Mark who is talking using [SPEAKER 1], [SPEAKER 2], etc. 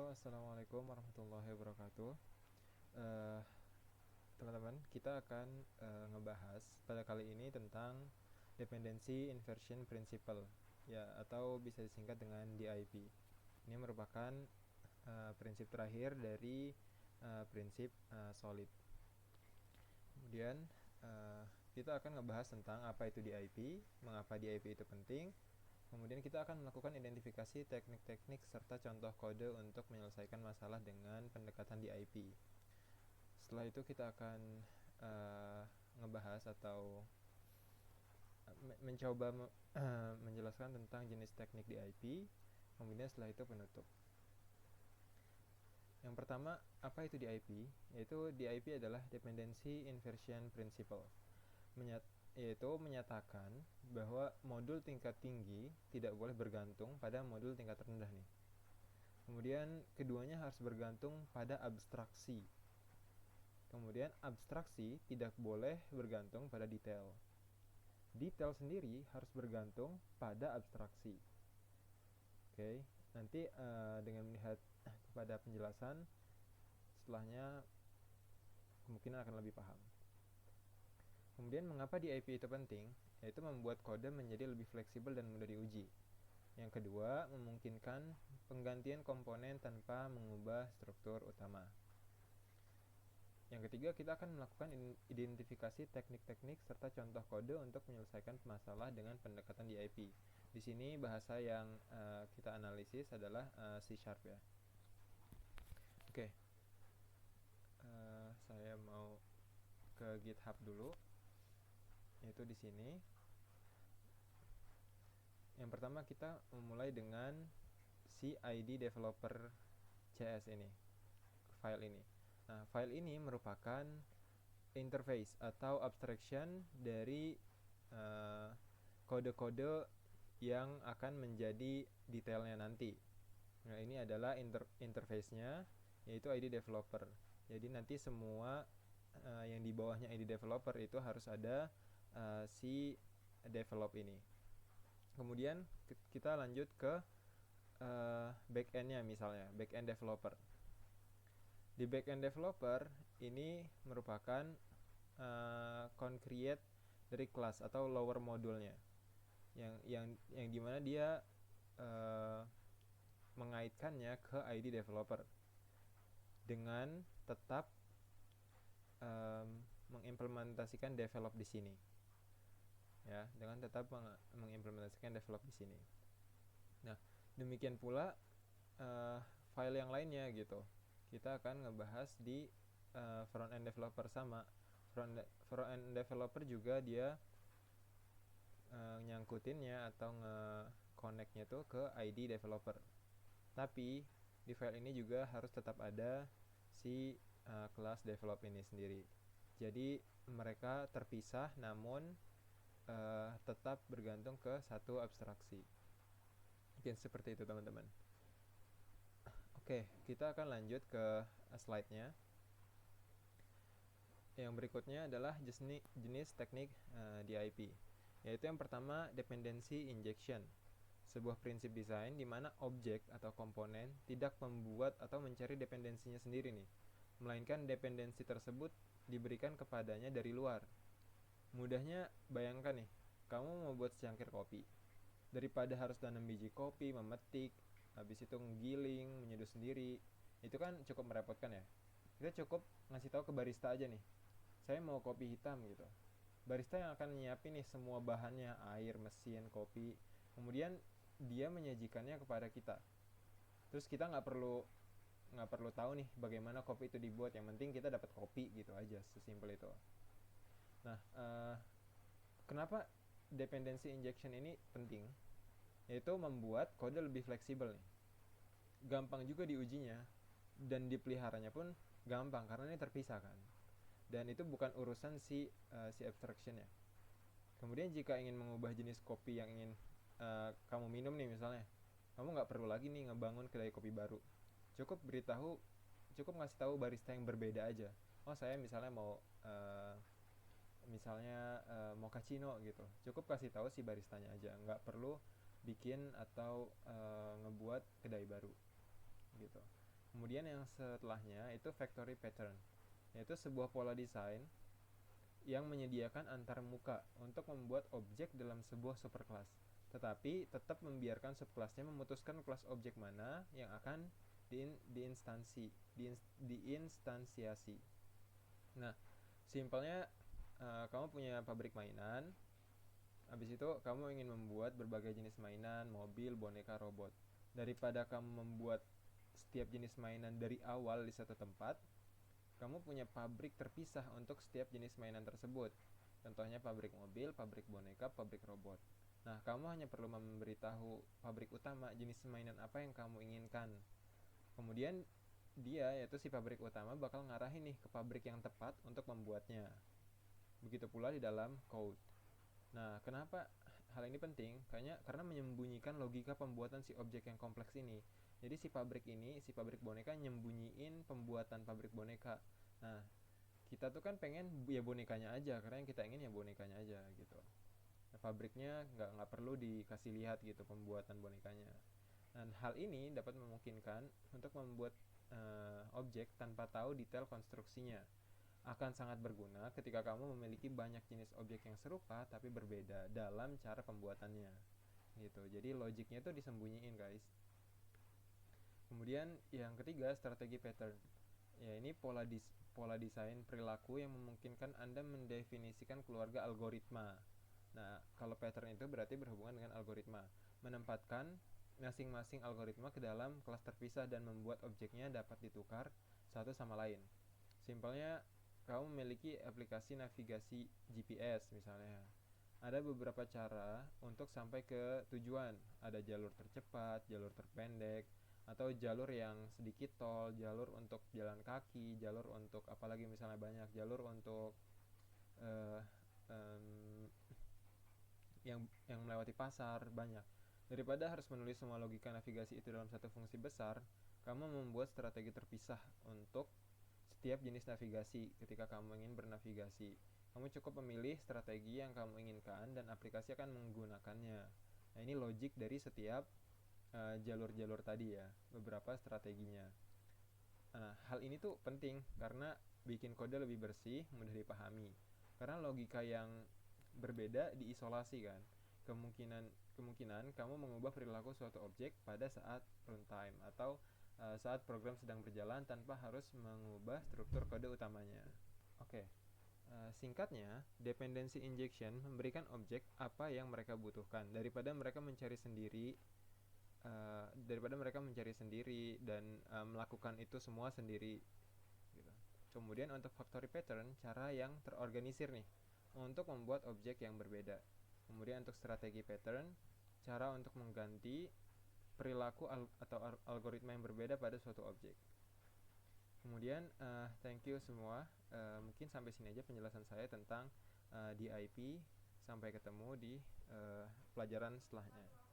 [SPEAKER 1] Halo, assalamualaikum warahmatullahi wabarakatuh. Eh, Teman-teman, kita akan ngebahas pada kali ini tentang dependency inversion principle, ya atau bisa disingkat dengan DIP. Ini merupakan prinsip terakhir dari prinsip solid. Kemudian eh, kita akan ngebahas tentang apa itu DIP, mengapa DIP itu penting. Kemudian kita akan melakukan identifikasi teknik-teknik serta contoh kode untuk menyelesaikan masalah dengan pendekatan DIP. Setelah itu kita akan uh, ngebahas atau mencoba menjelaskan tentang jenis teknik DIP. Kemudian setelah itu penutup. Yang pertama, apa itu DIP? Yaitu DIP adalah Dependency Inversion Principle, yaitu menyatakan bahwa modul tingkat tinggi tidak boleh bergantung pada modul tingkat rendah nih. Kemudian keduanya harus bergantung pada abstraksi. Kemudian abstraksi tidak boleh bergantung pada detail. Detail sendiri harus bergantung pada abstraksi. Oke, nanti dengan melihat kepada penjelasan setelahnya kemungkinan akan lebih paham. Kemudian mengapa DIP itu penting? Yaitu membuat kode menjadi lebih fleksibel dan mudah diuji. Yang kedua, memungkinkan penggantian komponen tanpa mengubah struktur utama. Yang ketiga, kita akan melakukan identifikasi teknik-teknik serta contoh kode untuk menyelesaikan masalah dengan pendekatan DIP. Di sini bahasa yang kita analisis adalah C# ya. Oke, saya mau ke GitHub dulu, yaitu di sini. Yang pertama kita memulai dengan CID developer CS ini, file ini. Nah, file ini merupakan interface atau abstraction dari kode-kode yang akan menjadi detailnya nanti. Nah, ini adalah interface-nya, yaitu ID developer. Jadi nanti semua yang di bawahnya ID developer itu harus ada si develop ini. Kemudian kita lanjut ke backend-nya, misalnya backend developer. Di backend developer ini merupakan concrete dari kelas atau lower modulnya, yang dimana dia mengaitkannya ke ID developer dengan tetap mengimplementasikan develop di sini, ya, dengan tetap mengimplementasikan develop di sini. Nah, demikian pula file yang lainnya gitu. Kita akan ngebahas di front end developer sama. Front end developer juga dia nyangkutinnya atau nge-connect-nya tuh ke ID developer. Tapi di file ini juga harus tetap ada si kelas develop ini sendiri. Jadi mereka terpisah namun tetap bergantung ke satu abstraksi. Mungkin seperti itu teman-teman. Oke, kita akan lanjut ke slide-nya. Yang berikutnya adalah jenis teknik DIP, yaitu yang pertama dependency injection, sebuah prinsip desain di mana objek atau komponen tidak membuat atau mencari dependensinya sendiri nih, melainkan dependensi tersebut diberikan kepadanya dari luar. Mudahnya bayangkan nih, kamu mau buat secangkir kopi. Daripada harus tanam biji kopi, memetik, habis itu ngegiling, menyeduh sendiri, itu kan cukup merepotkan ya. Kita cukup ngasih tahu ke barista aja nih, saya mau kopi hitam gitu. Barista yang akan nyiapin nih semua bahannya, air, mesin, kopi. Kemudian dia menyajikannya kepada kita. Terus kita nggak perlu tahu nih bagaimana kopi itu dibuat. Yang penting kita dapat kopi gitu aja, sesimpel itu. Nah, kenapa dependency injection ini penting? Yaitu membuat kode lebih fleksibel nih. Gampang juga diujinya dan dipeliharanya pun gampang karena ini terpisah kan. Dan itu bukan urusan si abstraction-nya. Kemudian jika ingin mengubah jenis kopi yang ingin kamu minum nih misalnya, kamu nggak perlu lagi nih ngebangun kedai kopi baru. Cukup ngasih tahu barista yang berbeda aja. Oh, saya misalnya mau cappuccino gitu. Cukup kasih tahu si baristanya aja, nggak perlu bikin atau ngebuat kedai baru gitu. Kemudian yang setelahnya itu factory pattern, yaitu sebuah pola desain yang menyediakan antar muka untuk membuat objek dalam sebuah superclass, tetapi tetap membiarkan subclassnya memutuskan kelas objek mana yang akan diinstansiasi. Nah, simpelnya kamu punya pabrik mainan, habis itu kamu ingin membuat berbagai jenis mainan, mobil, boneka, robot. Daripada kamu membuat setiap jenis mainan dari awal di satu tempat, kamu punya pabrik terpisah untuk setiap jenis mainan tersebut. Contohnya pabrik mobil, pabrik boneka, pabrik robot. Nah, kamu hanya perlu memberitahu pabrik utama jenis mainan apa yang kamu inginkan. Kemudian dia, yaitu si pabrik utama, bakal ngarahin nih ke pabrik yang tepat untuk membuatnya. Begitu pula di dalam code. Nah, kenapa hal ini penting? Karena menyembunyikan logika pembuatan si objek yang kompleks ini. Jadi si pabrik boneka nyembunyiin pembuatan pabrik boneka. Nah, kita tuh kan pengen ya bonekanya aja, karena yang kita ingin ya bonekanya aja gitu. Nah, pabriknya nggak perlu dikasih lihat gitu pembuatan bonekanya. Dan hal ini dapat memungkinkan untuk membuat objek tanpa tahu detail konstruksinya. Akan sangat berguna ketika kamu memiliki banyak jenis objek yang serupa tapi berbeda dalam cara pembuatannya gitu. Jadi logiknya itu disembunyiin, guys. Kemudian yang ketiga, strategi pattern. Ya, ini pola desain perilaku yang memungkinkan Anda mendefinisikan keluarga algoritma. Nah, kalau pattern itu berarti berhubungan dengan algoritma, menempatkan masing-masing algoritma ke dalam kelas terpisah dan membuat objeknya dapat ditukar satu sama lain. Simpelnya, kamu memiliki aplikasi navigasi GPS misalnya. Ada beberapa cara untuk sampai ke tujuan. Ada jalur tercepat, jalur terpendek, atau jalur yang sedikit tol, jalur untuk jalan kaki, jalur untuk apalagi misalnya banyak, jalur untuk uh, um, yang melewati pasar, banyak. Daripada harus menulis semua logika navigasi itu dalam satu fungsi besar, kamu membuat strategi terpisah untuk setiap jenis navigasi. Ketika kamu ingin bernavigasi, kamu cukup memilih strategi yang kamu inginkan dan aplikasi akan menggunakannya. Nah, ini logik dari setiap jalur-jalur tadi ya, beberapa strateginya. Nah, hal ini tuh penting karena bikin kode lebih bersih, mudah dipahami. Karena logika yang berbeda diisolasi kan. Kemungkinan kamu mengubah perilaku suatu objek pada saat runtime atau saat program sedang berjalan tanpa harus mengubah struktur kode utamanya. Oke. Singkatnya, dependency injection memberikan objek apa yang mereka butuhkan daripada mereka mencari sendiri dan melakukan itu semua sendiri gitu. Kemudian untuk factory pattern, cara yang terorganisir nih untuk membuat objek yang berbeda. Kemudian untuk strategi pattern, cara untuk mengganti perilaku atau algoritma yang berbeda pada suatu objek. Kemudian thank you semua. Mungkin sampai sini aja penjelasan saya tentang DIP. Sampai ketemu di pelajaran setelahnya.